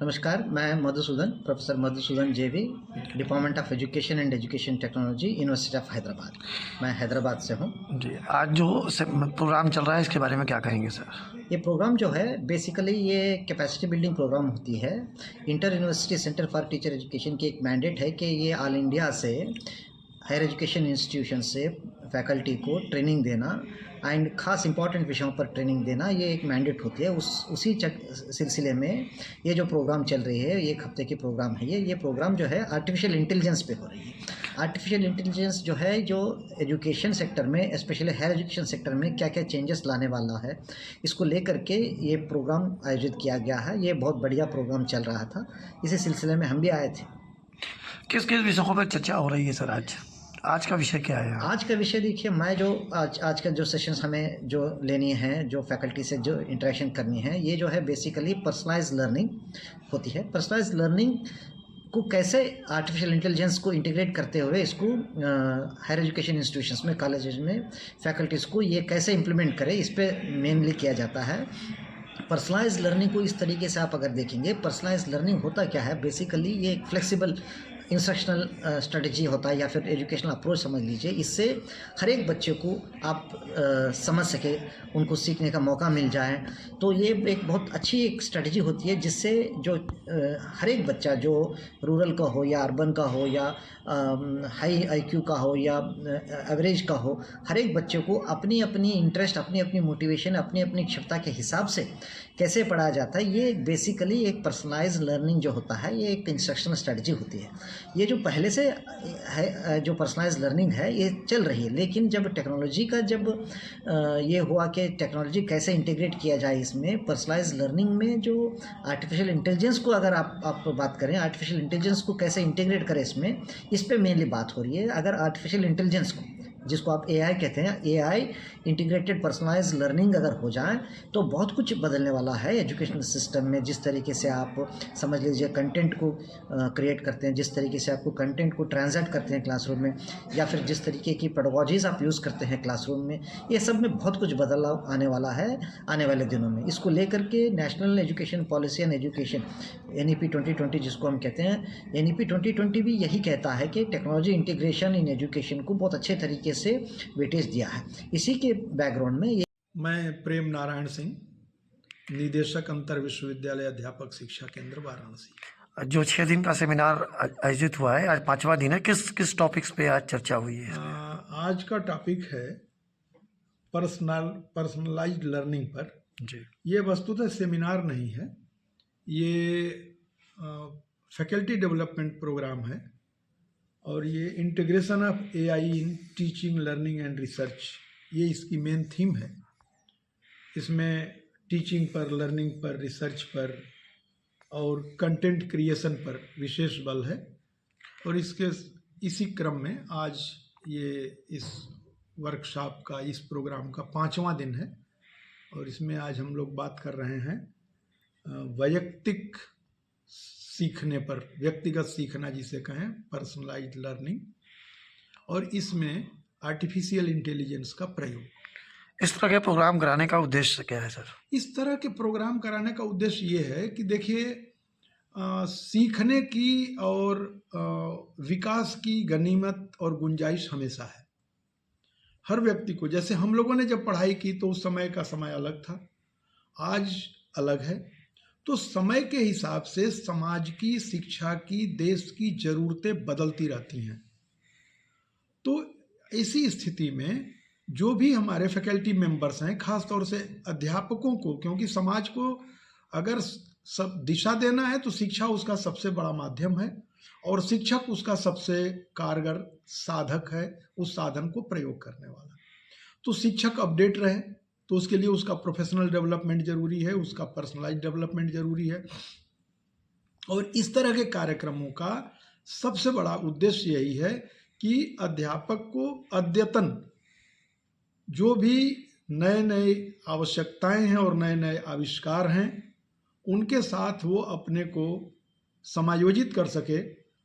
नमस्कार, मैं मधुसूदन, प्रोफेसर मधुसूदन जेवी, department of education and education technology, university of Hyderabad. मैं हैदराबाद से हूँ। जी, आज जो प्रोग्राम चल रहा है इसके बारे में क्या कहेंगे सर? ये प्रोग्राम जो है बेसिकली ये कैपेसिटी बिल्डिंग प्रोग्राम होती है। Inter university centre for teacher education की एक मैंडेट है कि ये ऑल इंडिया से हायर एजुकेशन इंस्टीट्यूशन से फैकल्टी को ट्रेनिंग देना एंड ख़ास इंपॉर्टेंट विषयों पर ट्रेनिंग देना, ये एक मैंडेट होती है। उसी सिलसिले में ये जो प्रोग्राम चल रही है, एक हफ्ते की प्रोग्राम है ये प्रोग्राम जो है आर्टिफिशियल इंटेलिजेंस पे हो रही है। आर्टिफिशियल इंटेलिजेंस जो है, जो एजुकेशन सेक्टर में, स्पेशली हायर एजुकेशन सेक्टर में क्या क्या चेंजेस लाने वाला है, इसको लेकर के ये प्रोग्राम आयोजित किया गया है। ये बहुत बढ़िया प्रोग्राम चल रहा था, इसी सिलसिले में हम भी आए थे। किस किस विषयों पर चर्चा हो रही है सर? आज का विषय क्या है? आज का विषय देखिए, मैं जो आज का जो सेशंस हमें जो लेनी है, जो फैकल्टी से जो इंटरेक्शन करनी है, ये जो है बेसिकली पर्सनलाइज लर्निंग होती है। पर्सनलाइज लर्निंग को कैसे आर्टिफिशियल इंटेलिजेंस को इंटीग्रेट करते हुए इसको हायर एजुकेशन इंस्टीट्यूशंस में, कॉलेजेस में फैकल्टीज़ को ये कैसे इम्प्लीमेंट करें, इस पर मेनली किया जाता है। पर्सनलाइज लर्निंग को इस तरीके से आप अगर देखेंगे, पर्सनलाइज लर्निंग होता क्या है, बेसिकली ये एक फ्लेक्सिबल इंस्ट्रक्शनल स्ट्रेटजी होता है, या फिर एजुकेशनल अप्रोच समझ लीजिए। इससे हर एक बच्चे को आप समझ सके, उनको सीखने का मौका मिल जाए। तो ये एक बहुत अच्छी एक स्ट्रेटजी होती है, जिससे जो हर एक बच्चा, जो रूरल का हो या अर्बन का हो या हाई आईक्यू का हो या एवरेज का हो, हर एक बच्चे को अपनी अपनी इंटरेस्ट, अपनी अपनी मोटिवेशन, अपनी अपनी क्षमता के हिसाब से कैसे पढ़ाया जाता है, ये बेसिकली एक पर्सनलाइज लर्निंग जो होता है, ये एक इंस्ट्रक्शनल स्ट्रेटजी होती है। ये जो पहले से है, जो पर्सनलाइज लर्निंग है, ये चल रही है। लेकिन जब टेक्नोलॉजी का ये हुआ कि टेक्नोलॉजी कैसे इंटीग्रेट किया जाए इसमें, पर्सनलाइज लर्निंग में जो आर्टिफिशियल इंटेलिजेंस को अगर आप बात करें, आर्टिफिशियल इंटेलिजेंस को कैसे इंटीग्रेट करें इसमें, इस पे मेनली बात हो रही है। अगर आर्टिफिशियल इंटेलिजेंस को, जिसको आप एआई कहते हैं, एआई इंटीग्रेटेड पर्सनलाइज लर्निंग अगर हो जाए, तो बहुत कुछ बदलने वाला है एजुकेशनल सिस्टम में। जिस तरीके से आप समझ लीजिए कंटेंट को क्रिएट करते हैं, जिस तरीके से आपको कंटेंट को ट्रांसलेट करते हैं क्लासरूम में, या फिर जिस तरीके की पेडागोजीज आप यूज़ करते हैं क्लासरूम में, ये सब में बहुत कुछ बदलाव आने वाला है आने वाले दिनों में। इसको लेकर के national education policy and education, NEP 2020 जिसको हम कहते हैं, NEP 2020 भी यही कहता है कि टेक्नोलॉजी इंटीग्रेशन इन एजुकेशन को बहुत अच्छे तरीके से वेटेज दिया है। इसी के बैकग्राउंड में मैं प्रेम नारायण सिंह, निदेशक अंतर विश्वविद्यालय अध्यापक शिक्षा केंद्र वाराणसी। जो 6 दिन का सेमिनार आयोजित हुआ है, आज 5वां दिन है, किस किस टॉपिक्स पे आज चर्चा हुई है? आज का टॉपिक है पर्सनलाइज्ड लर्निंग पर। जी, ये वस्तुतः सेमिनार नहीं है, ये फैकल्टी डेवलपमेंट प्रोग्राम है, और ये integration of AI in teaching, learning and research, ये इसकी मेन थीम है। इसमें टीचिंग पर, लर्निंग पर, रिसर्च पर और कंटेंट क्रिएशन पर विशेष बल है। और इसी क्रम में आज ये इस वर्कशॉप का, इस प्रोग्राम का 5वां दिन है, और इसमें आज हम लोग बात कर रहे हैं वैयक्तिक सीखने पर, व्यक्तिगत सीखना जिसे कहें, पर्सनलाइज्ड लर्निंग, और इसमें आर्टिफिशियल इंटेलिजेंस का प्रयोग। इस तरह के प्रोग्राम कराने का उद्देश्य क्या है सर? इस तरह के प्रोग्राम कराने का उद्देश्य ये है कि देखिए, सीखने की और विकास की गनीमत और गुंजाइश हमेशा है हर व्यक्ति को। जैसे हम लोगों ने जब पढ़ाई की तो उस समय का समय अलग था, आज अलग है। तो समय के हिसाब से समाज की, शिक्षा की, देश की ज़रूरतें बदलती रहती हैं। तो ऐसी स्थिति में जो भी हमारे फैकल्टी मेंबर्स हैं, खास तौर से अध्यापकों को, क्योंकि समाज को अगर सब दिशा देना है तो शिक्षा उसका सबसे बड़ा माध्यम है, और शिक्षक उसका सबसे कारगर साधक है, उस साधन को प्रयोग करने वाला। तो शिक्षक अपडेट रहे, तो उसके लिए उसका प्रोफेशनल डेवलपमेंट जरूरी है, उसका पर्सनलाइज्ड डेवलपमेंट जरूरी है। और इस तरह के कार्यक्रमों का सबसे बड़ा उद्देश्य यही है कि अध्यापक को अद्यतन जो भी नए नए आवश्यकताएं हैं और नए नए आविष्कार हैं, उनके साथ वो अपने को समायोजित कर सके,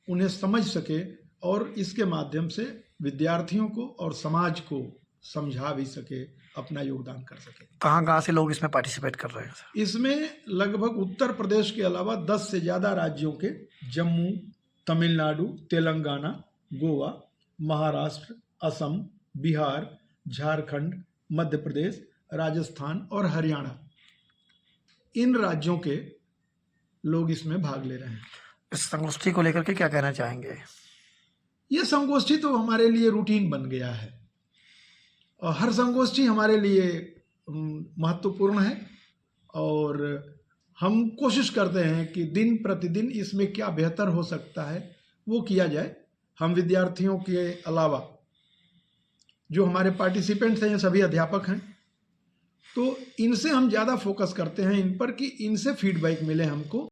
उन्हें समझ सके, और इसके माध्यम से विद्यार्थियों को और समाज को समझा भी सके अपना योगदान कर सकें। कहाँ कहाँ से लोग इसमें पार्टिसिपेट कर रहे हैं सर? इसमें लगभग उत्तर प्रदेश के अलावा 10 से ज़्यादा राज्यों के, जम्मू, तमिलनाडु, तेलंगाना, गोवा, महाराष्ट्र, असम, बिहार, झारखंड, मध्य प्रदेश, राजस्थान और हरियाणा, इन राज्यों के लोग इसमें भाग ले रहे हैं। इस संगोष्ठी को लेकर के क्या कहना चाहेंगे? ये संगोष्ठी तो हमारे लिए रूटीन बन गया है और हर संगोष्ठी हमारे लिए महत्वपूर्ण है और हम कोशिश करते हैं कि दिन प्रतिदिन इसमें क्या बेहतर हो सकता है वो किया जाए। हम विद्यार्थियों के अलावा जो हमारे पार्टिसिपेंट्स हैं ये सभी अध्यापक हैं, तो इनसे हम ज़्यादा फोकस करते हैं इन पर कि इनसे फीडबैक मिले हमको।